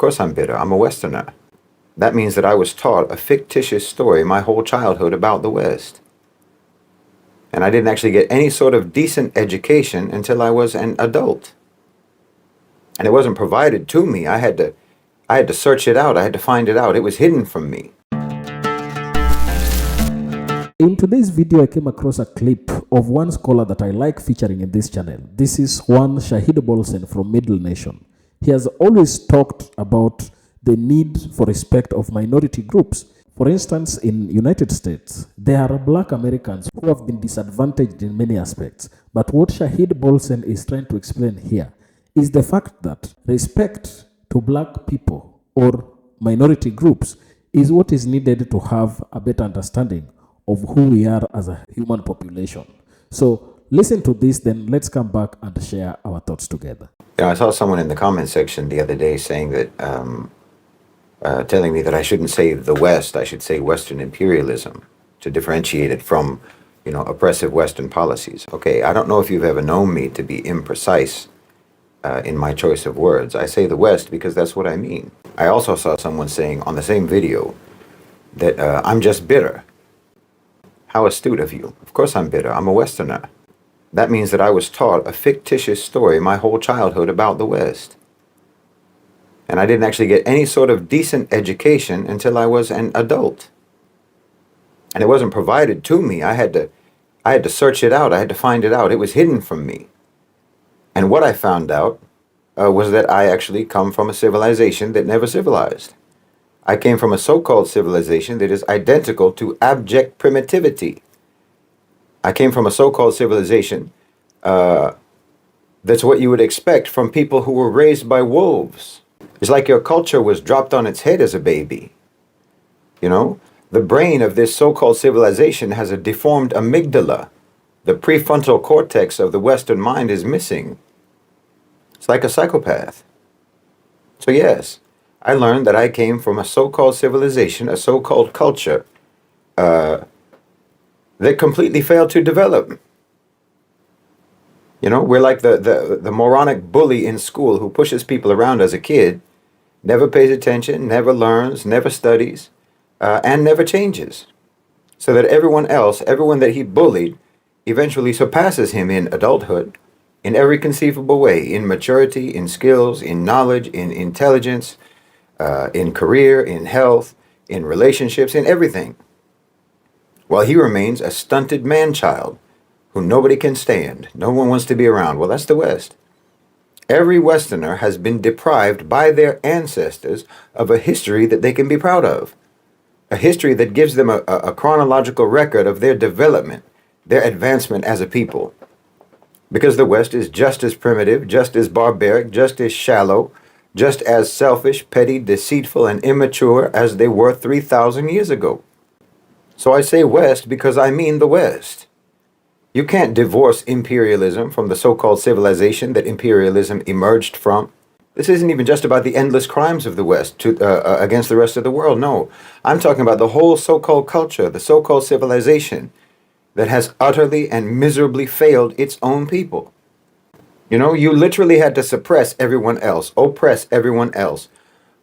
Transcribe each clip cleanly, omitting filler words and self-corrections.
course I'm bitter. I'm a Westerner. That means that I was taught a fictitious story my whole childhood about the West. And I didn't actually get any sort of decent education until I was an adult. And it wasn't provided to me. I had to search it out. I had to find it out. It was hidden from me. In today's video, I came across a clip of one scholar that I like featuring in this channel. This is one Shahid Bolsen from Middle Nation. He has always talked about the need for respect of minority groups. For instance, in United States, there are Black Americans who have been disadvantaged in many aspects. But what Shahid Bolsen is trying to explain here is the fact that respect to Black people or minority groups is what is needed to have a better understanding of who we are as a human population. So listen to this, then let's come back and share our thoughts together. I saw someone in the comment section the other day saying that, telling me that I shouldn't say the West, I should say Western imperialism to differentiate it from, oppressive Western policies. Okay, I don't know if you've ever known me to be imprecise in my choice of words. I say the West because that's what I mean. I also saw someone saying on the same video that I'm just bitter. How astute of you. Of course I'm bitter. I'm a Westerner. That means that I was taught a fictitious story my whole childhood about the West. And I didn't actually get any sort of decent education until I was an adult. And it wasn't provided to me. I had to search it out. I had to find it out. It was hidden from me. And what I found out was that I actually come from a civilization that never civilized. I came from a so-called civilization that is identical to abject primitivity. I came from a so-called civilization that's what you would expect from people who were raised by wolves. It's like your culture was dropped on its head as a baby. The brain of this so-called civilization has a deformed amygdala. The prefrontal cortex of the Western mind is missing. It's like a psychopath. So yes, I learned that I came from a so-called civilization, a so-called culture that completely failed to develop. We're like the moronic bully in school who pushes people around as a kid, never pays attention, never learns, never studies, and never changes. So that everyone that he bullied, eventually surpasses him in adulthood, in every conceivable way, in maturity, in skills, in knowledge, in intelligence, in career, in health, in relationships, in everything. While he remains a stunted man-child who nobody can stand, no one wants to be around. Well, that's the West. Every Westerner has been deprived by their ancestors of a history that they can be proud of. A history that gives them a chronological record of their development, their advancement as a people. Because the West is just as primitive, just as barbaric, just as shallow, just as selfish, petty, deceitful, and immature as they were 3,000 years ago. So I say West because I mean the West. You can't divorce imperialism from the so-called civilization that imperialism emerged from. This isn't even just about the endless crimes of the West against the rest of the world. No, I'm talking about the whole so-called culture, the so-called civilization that has utterly and miserably failed its own people. You literally had to suppress everyone else, oppress everyone else,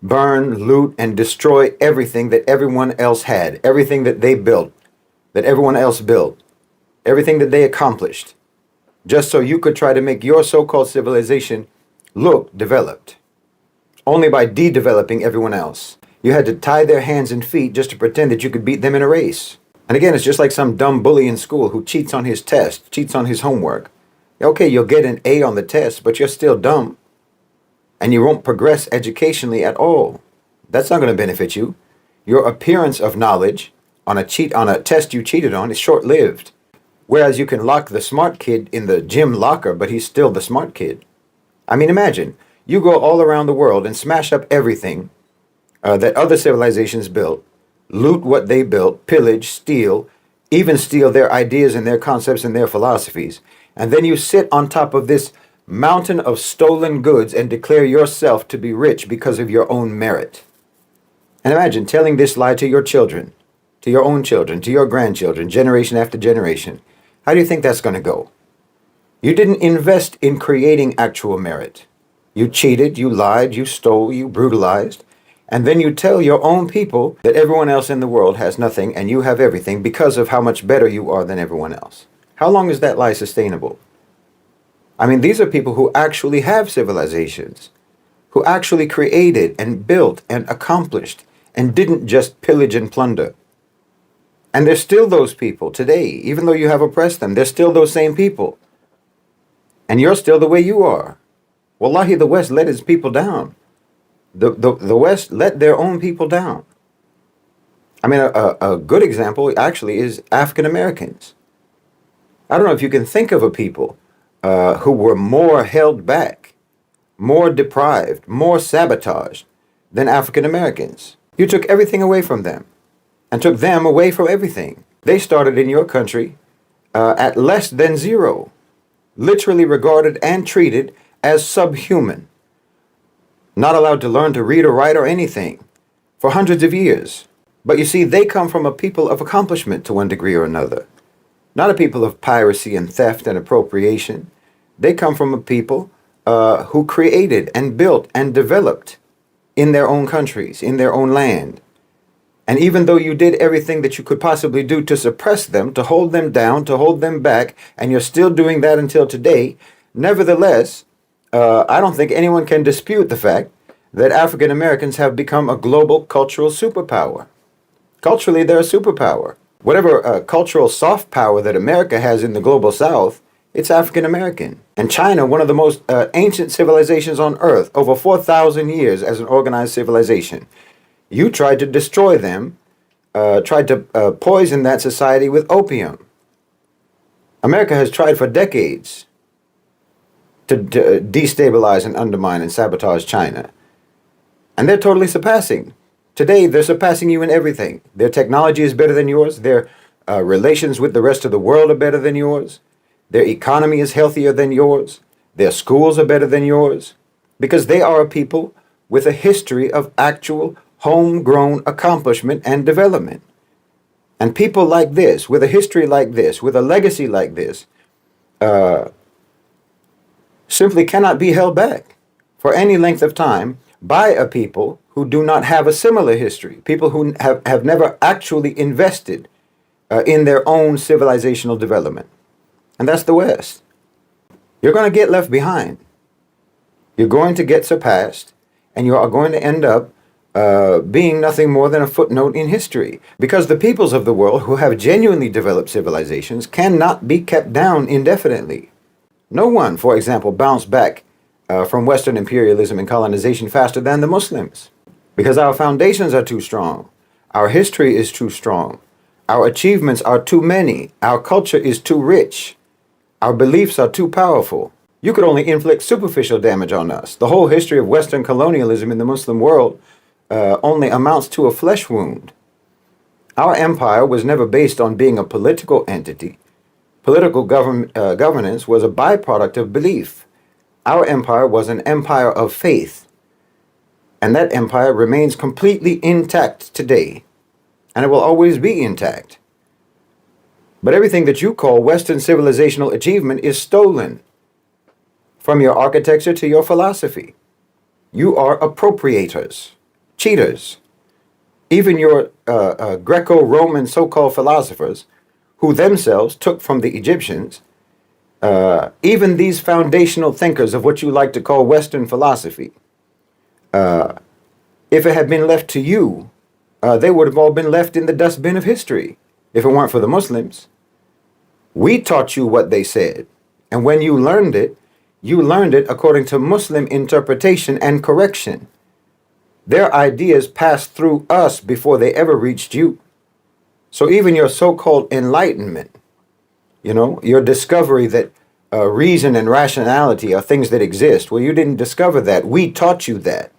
burn, loot, and destroy everything that everyone else had, everything that they built, that everyone else built, everything that they accomplished, just so you could try to make your so-called civilization look developed, only by de-developing everyone else. You had to tie their hands and feet just to pretend that you could beat them in a race. And again, it's just like some dumb bully in school who cheats on his test, cheats on his homework. Okay, you'll get an A on the test, but you're still dumb. And you won't progress educationally at all. That's not going to benefit you. Your appearance of knowledge on a test you cheated on is short-lived. Whereas you can lock the smart kid in the gym locker, but he's still the smart kid. I mean, imagine, you go all around the world and smash up everything that other civilizations built, loot what they built, pillage, steal, even steal their ideas and their concepts and their philosophies. And then you sit on top of this mountain of stolen goods and declare yourself to be rich because of your own merit. And imagine telling this lie to your children, to your own children, to your grandchildren, generation after generation. How do you think that's going to go? You didn't invest in creating actual merit. You cheated, you lied, you stole, you brutalized. And then you tell your own people that everyone else in the world has nothing and you have everything because of how much better you are than everyone else. How long is that lie sustainable? I mean, these are people who actually have civilizations, who actually created and built and accomplished and didn't just pillage and plunder. And there's still those people today, even though you have oppressed them, they're still those same people. And you're still the way you are. Wallahi, the West let its people down. The West let their own people down. I mean, a good example actually is African Americans. I don't know if you can think of a people who were more held back, more deprived, more sabotaged than African Americans. You took everything away from them and took them away from everything. They started in your country at less than zero, literally regarded and treated as subhuman, not allowed to learn to read or write or anything for hundreds of years. But you see, they come from a people of accomplishment to one degree or another, not a people of piracy and theft and appropriation. They come from a people who created and built and developed in their own countries, in their own land. And even though you did everything that you could possibly do to suppress them, to hold them down, to hold them back, and you're still doing that until today, nevertheless, I don't think anyone can dispute the fact that African Americans have become a global cultural superpower. Culturally, they're a superpower. Whatever cultural soft power that America has in the global South, it's African American. And China, one of the most ancient civilizations on earth, over 4,000 years as an organized civilization. You tried to destroy them, tried to poison that society with opium. America has tried for decades to destabilize and undermine and sabotage China. And they're totally surpassing. Today, they're surpassing you in everything. Their technology is better than yours. Their relations with the rest of the world are better than yours. Their economy is healthier than yours. Their schools are better than yours. Because they are a people with a history of actual homegrown accomplishment and development. And people like this, with a history like this, with a legacy like this, simply cannot be held back for any length of time by a people who do not have a similar history, people who have never actually invested in their own civilizational development. And that's the West. You're going to get left behind. You're going to get surpassed, and you are going to end up being nothing more than a footnote in history. Because the peoples of the world who have genuinely developed civilizations cannot be kept down indefinitely. No one, for example, bounced back from Western imperialism and colonization faster than the Muslims. Because our foundations are too strong. Our history is too strong. Our achievements are too many. Our culture is too rich. Our beliefs are too powerful. You could only inflict superficial damage on us. The whole history of Western colonialism in the Muslim world only amounts to a flesh wound. Our empire was never based on being a political entity. Political governance was a byproduct of belief. Our empire was an empire of faith. And that empire remains completely intact today. And it will always be intact. But everything that you call Western civilizational achievement is stolen. From your architecture to your philosophy. You are appropriators, cheaters. Even your Greco-Roman so-called philosophers, who themselves took from the Egyptians, even these foundational thinkers of what you like to call Western philosophy, if it had been left to you, they would have all been left in the dustbin of history, if it weren't for the Muslims. We taught you what they said, and when you learned it according to Muslim interpretation and correction. Their ideas passed through us before they ever reached you. So even your so-called enlightenment, your discovery that reason and rationality are things that exist, well, you didn't discover that. We taught you that.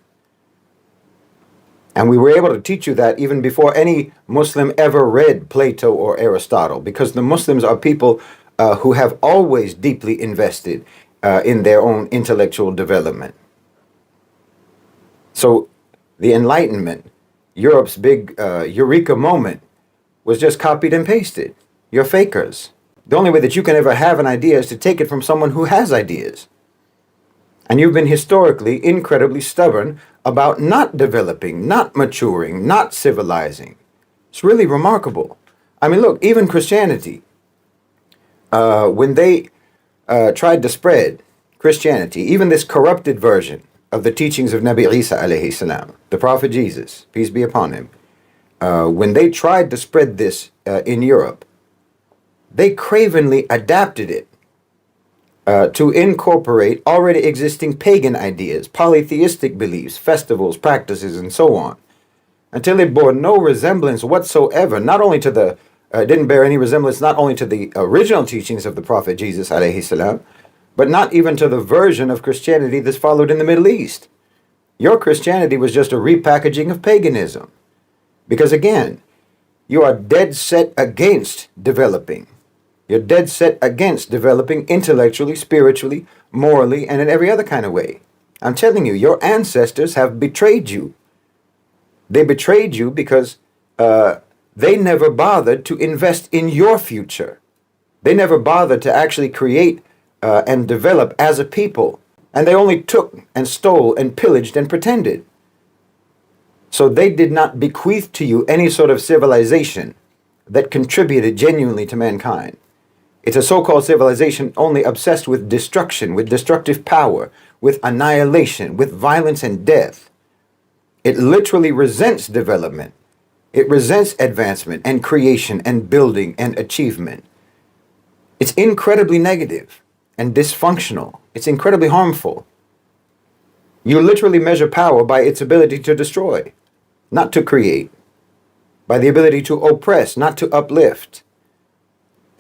And we were able to teach you that even before any Muslim ever read Plato or Aristotle, because the Muslims are people who have always deeply invested in their own intellectual development. So the Enlightenment, Europe's big eureka moment, was just copied and pasted. You're fakers. The only way that you can ever have an idea is to take it from someone who has ideas. And you've been historically incredibly stubborn about not developing, not maturing, not civilizing. It's really remarkable. I mean, look, even Christianity, when they tried to spread Christianity, even this corrupted version of the teachings of Nabi Isa alayhi salam, the Prophet Jesus, peace be upon him, when they tried to spread this in Europe, they cravenly adapted it to incorporate already existing pagan ideas, polytheistic beliefs, festivals, practices, and so on, until it bore no resemblance whatsoever, not only to the, didn't bear any resemblance not only to the original teachings of the Prophet Jesus alayhi salam, but not even to the version of Christianity that's followed in the Middle East. Your Christianity was just a repackaging of paganism. Because again, you are dead set against developing. You're dead set against developing intellectually, spiritually, morally, and in every other kind of way. I'm telling you, your ancestors have betrayed you. They betrayed you because they never bothered to invest in your future. They never bothered to actually create and develop as a people. And they only took and stole and pillaged and pretended. So they did not bequeath to you any sort of civilization that contributed genuinely to mankind. It's a so-called civilization only obsessed with destruction, with destructive power, with annihilation, with violence and death. It literally resents development. It resents advancement and creation and building and achievement. It's incredibly negative and dysfunctional. It's incredibly harmful. You literally measure power by its ability to destroy, not to create, by the ability to oppress, not to uplift.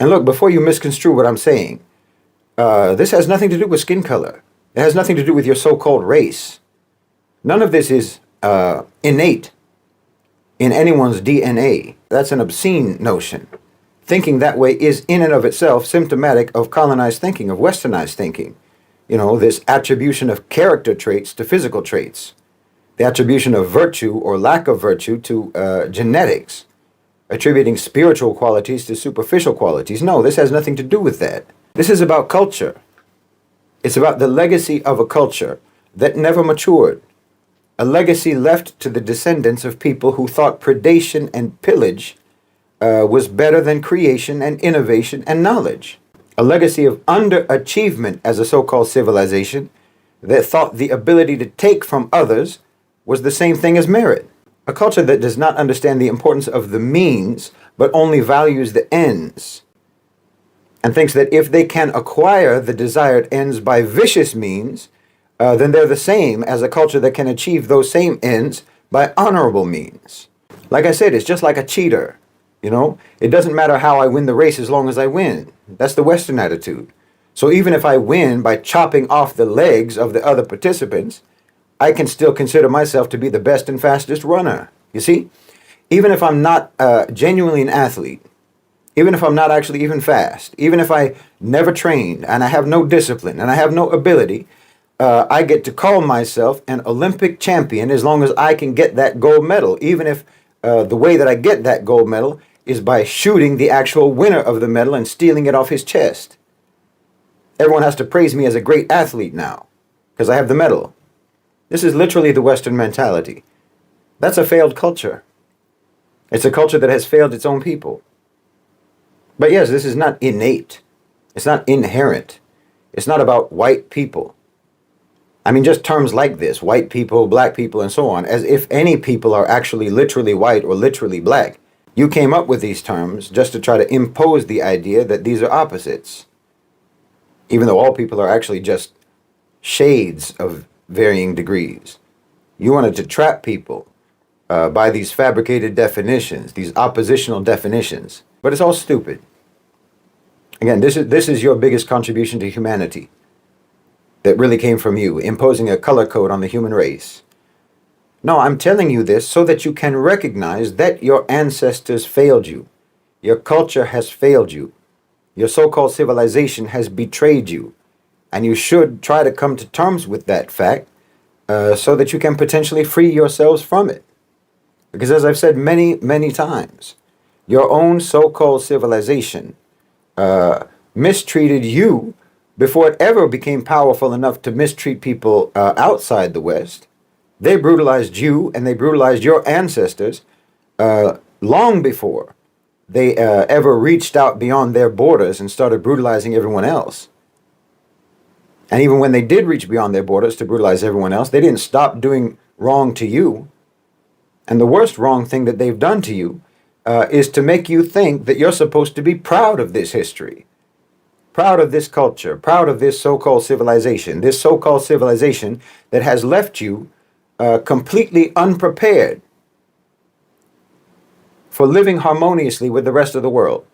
And look, before you misconstrue what I'm saying, this has nothing to do with skin color. It has nothing to do with your so-called race. None of this is innate in anyone's DNA. That's an obscene notion. Thinking that way is in and of itself symptomatic of colonized thinking, of westernized thinking. You know, this attribution of character traits to physical traits. The attribution of virtue or lack of virtue to genetics. Attributing spiritual qualities to superficial qualities. No, this has nothing to do with that. This is about culture. It's about the legacy of a culture that never matured. A legacy left to the descendants of people who thought predation and pillage was better than creation and innovation and knowledge. A legacy of underachievement as a so-called civilization that thought the ability to take from others was the same thing as merit. A culture that does not understand the importance of the means, but only values the ends, and thinks that if they can acquire the desired ends by vicious means, then they're the same as a culture that can achieve those same ends by honorable means. Like I said, it's just like a cheater, you know? It doesn't matter how I win the race as long as I win. That's the Western attitude. So even if I win by chopping off the legs of the other participants, I can still consider myself to be the best and fastest runner. You see? Even if I'm not genuinely an athlete, even if I'm not actually even fast, even if I never trained and I have no discipline and I have no ability, I get to call myself an Olympic champion as long as I can get that gold medal, even if the way that I get that gold medal is by shooting the actual winner of the medal and stealing it off his chest. Everyone has to praise me as a great athlete now because I have the medal. This is literally the Western mentality. That's a failed culture. It's a culture that has failed its own people. But yes, this is not innate. It's not inherent. It's not about white people. I mean, just terms like this, white people, black people, and so on, as if any people are actually literally white or literally black. You came up with these terms just to try to impose the idea that these are opposites, even though all people are actually just shades of varying degrees. You wanted to trap people by these fabricated definitions, these oppositional definitions. But it's all stupid. Again, this is your biggest contribution to humanity that really came from you, imposing a color code on the human race. No, I'm telling you this so that you can recognize that your ancestors failed you. Your culture has failed you. Your so-called civilization has betrayed you. And you should try to come to terms with that fact so that you can potentially free yourselves from it. Because as I've said many, many times, your own so-called civilization mistreated you before it ever became powerful enough to mistreat people outside the West, they brutalized you and they brutalized your ancestors long before they ever reached out beyond their borders and started brutalizing everyone else. And even when they did reach beyond their borders to brutalize everyone else, they didn't stop doing wrong to you. And the worst wrong thing that they've done to you is to make you think that you're supposed to be proud of this history, proud of this culture, proud of this so-called civilization that has left you completely unprepared for living harmoniously with the rest of the world,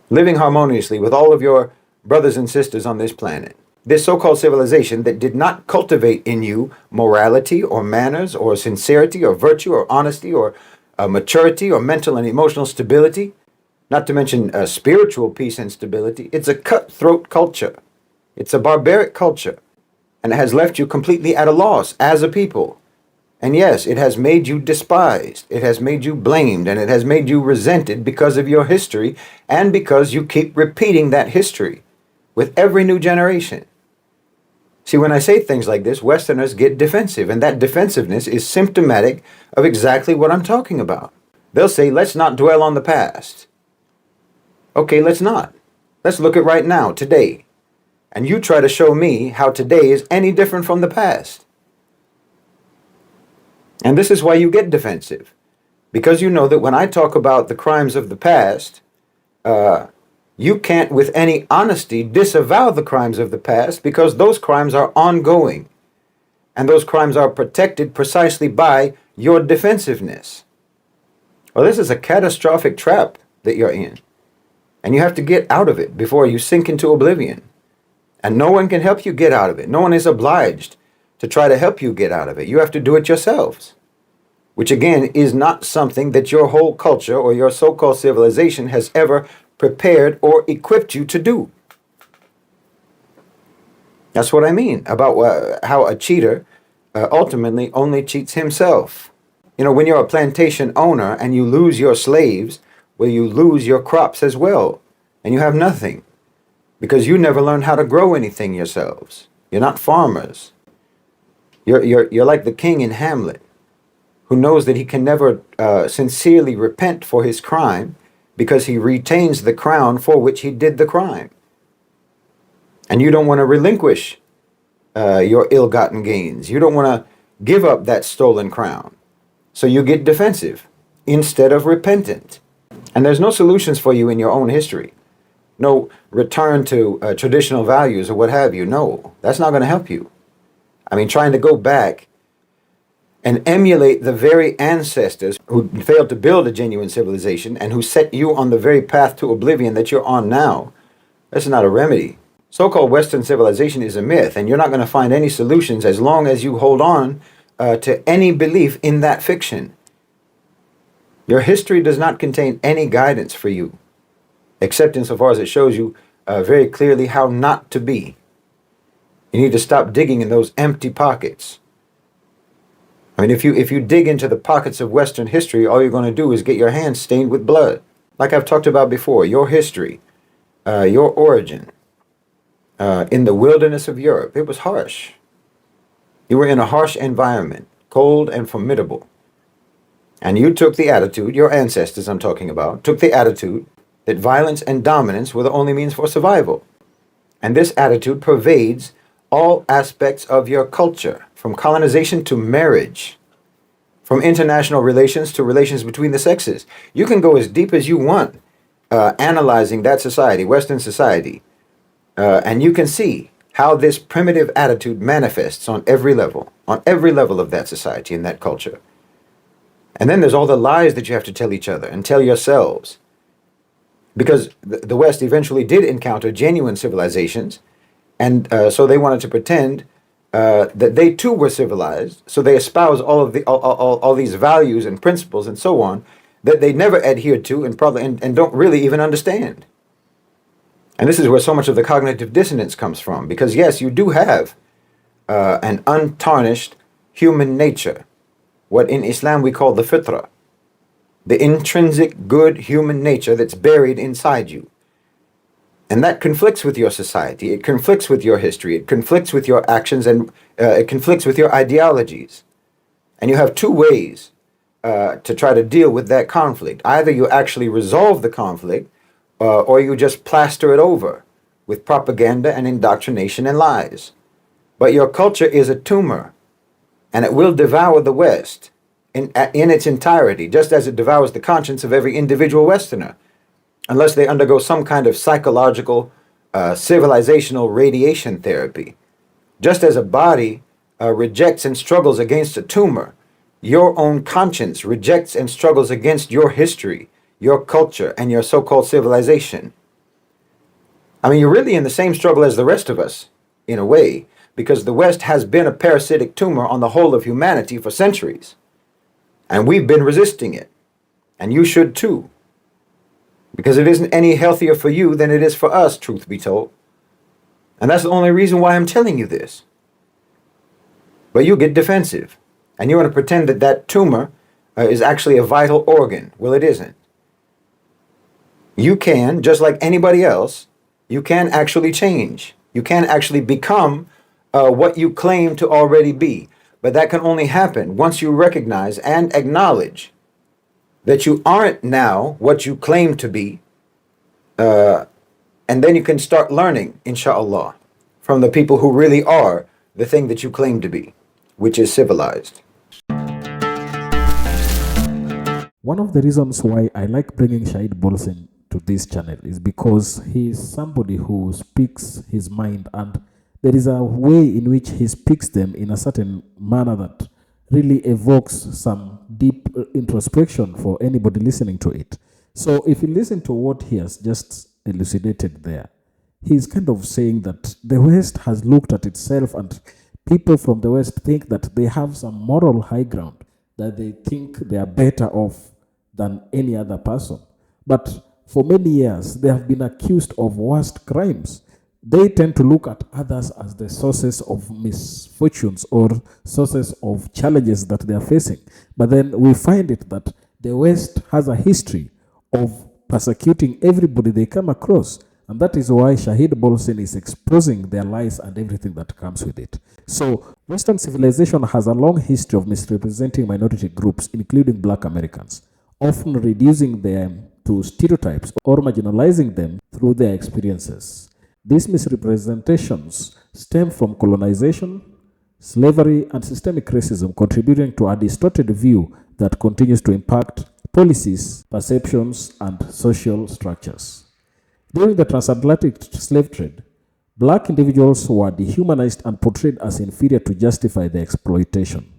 living harmoniously with all of your brothers and sisters on this planet. This so-called civilization that did not cultivate in you morality or manners or sincerity or virtue or honesty or maturity or mental and emotional stability, not to mention spiritual peace and stability. It's a cutthroat culture. It's a barbaric culture. And it has left you completely at a loss as a people. And yes, it has made you despised. It has made you blamed. And it has made you resented because of your history and because you keep repeating that history with every new generation. See, when I say things like this, Westerners get defensive, and that defensiveness is symptomatic of exactly what I'm talking about. They'll say, let's not dwell on the past. Okay, let's not. Let's look at right now, today. And you try to show me how today is any different from the past. And this is why you get defensive. Because you know that when I talk about the crimes of the past, you can't with any honesty disavow the crimes of the past because those crimes are ongoing. And those crimes are protected precisely by your defensiveness. Well, this is a catastrophic trap that you're in. And you have to get out of it before you sink into oblivion. And no one can help you get out of it. No one is obliged to try to help you get out of it. You have to do it yourselves. Which again is not something that your whole culture or your so-called civilization has ever prepared or equipped you to do. That's what I mean about how a cheater ultimately only cheats himself. You know, when you're a plantation owner and you lose your slaves, well, you lose your crops as well, and you have nothing because you never learned how to grow anything yourselves. You're not farmers. You're like the king in Hamlet, who knows that he can never sincerely repent for his crime because he retains the crown for which he did the crime. And you don't want to relinquish your ill-gotten gains. You don't want to give up that stolen crown. So you get defensive instead of repentant. And there's no solutions for you in your own history. No return to traditional values or what have you. No, that's not going to help you. I mean, trying to go back and emulate the very ancestors who failed to build a genuine civilization and who set you on the very path to oblivion that you're on now, that's not a remedy. So-called Western civilization is a myth, and you're not going to find any solutions as long as you hold on to any belief in that fiction. Your history does not contain any guidance for you, except insofar as it shows you very clearly how not to be. You need to stop digging in those empty pockets. I mean, if you dig into the pockets of Western history, all you're going to do is get your hands stained with blood. Like I've talked about before, your history, your origin in the wilderness of Europe, it was harsh. You were in a harsh environment, cold and formidable. And you took the attitude, your ancestors I'm talking about, took the attitude that violence and dominance were the only means for survival. And this attitude pervades all aspects of your culture, from colonization to marriage, from international relations to relations between the sexes. You can go as deep as you want analyzing that society, Western society, and you can see how this primitive attitude manifests on every level of that society and that culture. And then there's all the lies that you have to tell each other and tell yourselves. Because the West eventually did encounter genuine civilizations, and so they wanted to pretend that they too were civilized. So they espouse all these values and principles and so on that they never adhered to and don't really even understand. And this is where so much of the cognitive dissonance comes from. Because yes, you do have an untarnished human nature, what in Islam we call the fitrah, the intrinsic good human nature that's buried inside you. And that conflicts with your society. It conflicts with your history. It conflicts with your actions, and it conflicts with your ideologies. And you have two ways to try to deal with that conflict. Either you actually resolve the conflict, or you just plaster it over with propaganda and indoctrination and lies. But your culture is a tumor, and it will devour the West in its entirety, just as it devours the conscience of every individual Westerner, unless they undergo some kind of psychological, civilizational radiation therapy. Just as a body rejects and struggles against a tumor, your own conscience rejects and struggles against your history, your culture, and your so-called civilization. I mean, you're really in the same struggle as the rest of us, in a way, because the West has been a parasitic tumor on the whole of humanity for centuries. And we've been resisting it. And you should too. Because it isn't any healthier for you than it is for us, truth be told. And that's the only reason why I'm telling you this. But you get defensive. And you want to pretend that that tumor is actually a vital organ. Well, it isn't. You can, just like anybody else, you can actually change. You can actually become what you claim to already be. But that can only happen once you recognize and acknowledge that you aren't now what you claim to be. And then you can start learning, inshallah, from the people who really are the thing that you claim to be, which is civilized. One of the reasons why I like bringing Shahid Bolsen to this channel is because he is somebody who speaks his mind, and there is a way in which he speaks them in a certain manner that really evokes some deep introspection for anybody listening to it. So if you listen to what he has just elucidated there, he's kind of saying that the West has looked at itself, and people from the West think that they have some moral high ground, that they think they are better off than any other person. But for many years, they have been accused of worst crimes. They tend to look at others as the sources of misfortunes or sources of challenges that they are facing. But then we find it that the West has a history of persecuting everybody they come across. And that is why Shahid Bolsen is exposing their lies and everything that comes with it. So Western civilization has a long history of misrepresenting minority groups, including Black Americans, often reducing them to stereotypes or marginalizing them through their experiences. These misrepresentations stem from colonization, slavery, and systemic racism, contributing to a distorted view that continues to impact policies, perceptions, and social structures. During the transatlantic slave trade, Black individuals were dehumanized and portrayed as inferior to justify their exploitation.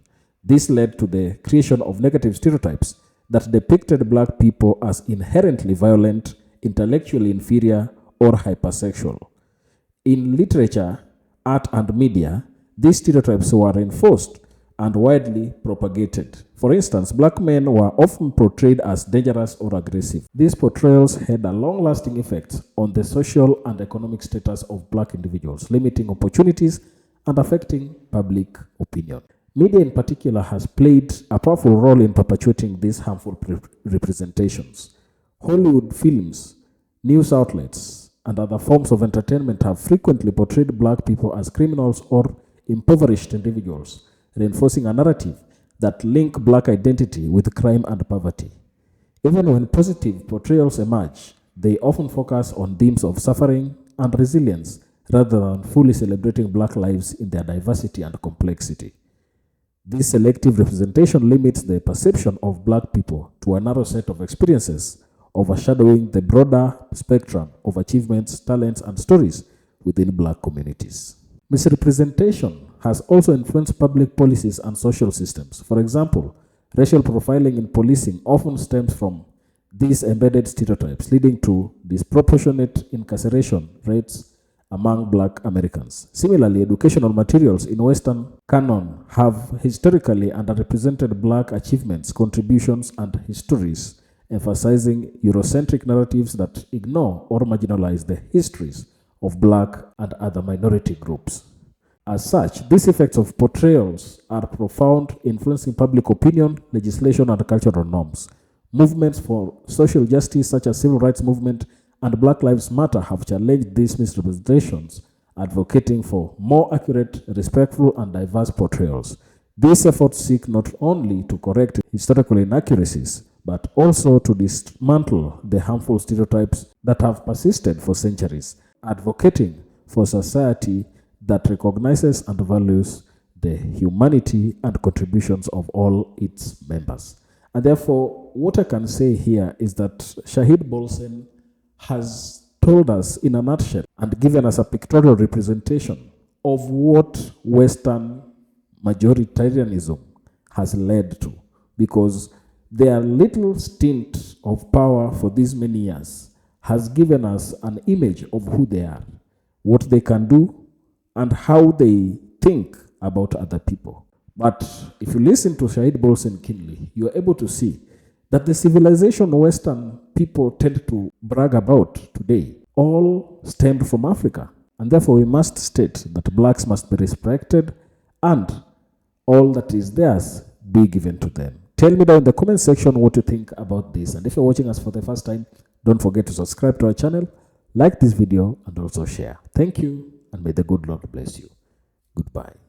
This led to the creation of negative stereotypes that depicted Black people as inherently violent, intellectually inferior, or hypersexual. In literature, art, and media, these stereotypes were reinforced and widely propagated. For instance, Black men were often portrayed as dangerous or aggressive. These portrayals had a long-lasting effect on the social and economic status of Black individuals, limiting opportunities and affecting public opinion. Media in particular has played a powerful role in perpetuating these harmful representations. Hollywood films, news outlets, and other forms of entertainment have frequently portrayed Black people as criminals or impoverished individuals, reinforcing a narrative that link Black identity with crime and poverty. Even when positive portrayals emerge, they often focus on themes of suffering and resilience rather than fully celebrating Black lives in their diversity and complexity. This selective representation limits the perception of Black people to a narrow set of experiences, overshadowing the broader spectrum of achievements, talents, and stories within Black communities. Misrepresentation has also influenced public policies and social systems. For example, racial profiling in policing often stems from these embedded stereotypes, leading to disproportionate incarceration rates among Black Americans. Similarly, educational materials in Western canon have historically underrepresented Black achievements, contributions, and histories, emphasizing Eurocentric narratives that ignore or marginalize the histories of Black and other minority groups. As such, these effects of portrayals are profound, influencing public opinion, legislation, and cultural norms. Movements for social justice, such as civil rights movement and Black Lives Matter have challenged these misrepresentations, advocating for more accurate, respectful, and diverse portrayals. These efforts seek not only to correct historical inaccuracies, but also to dismantle the harmful stereotypes that have persisted for centuries, advocating for a society that recognizes and values the humanity and contributions of all its members. And therefore, what I can say here is that Shahid Bolsen has told us in a nutshell and given us a pictorial representation of what Western majoritarianism has led to, because their little stint of power for these many years has given us an image of who they are, what they can do, and how they think about other people. But if you listen to Shahid Bolsen keenly, you are able to see that the civilization Western people tend to brag about today all stemmed from Africa. And therefore we must state that blacks must be respected and all that is theirs be given to them. Tell me down in the comment section what you think about this. And if you're watching us for the first time, don't forget to subscribe to our channel, like this video, and also share. Thank you, and may the good Lord bless you. Goodbye.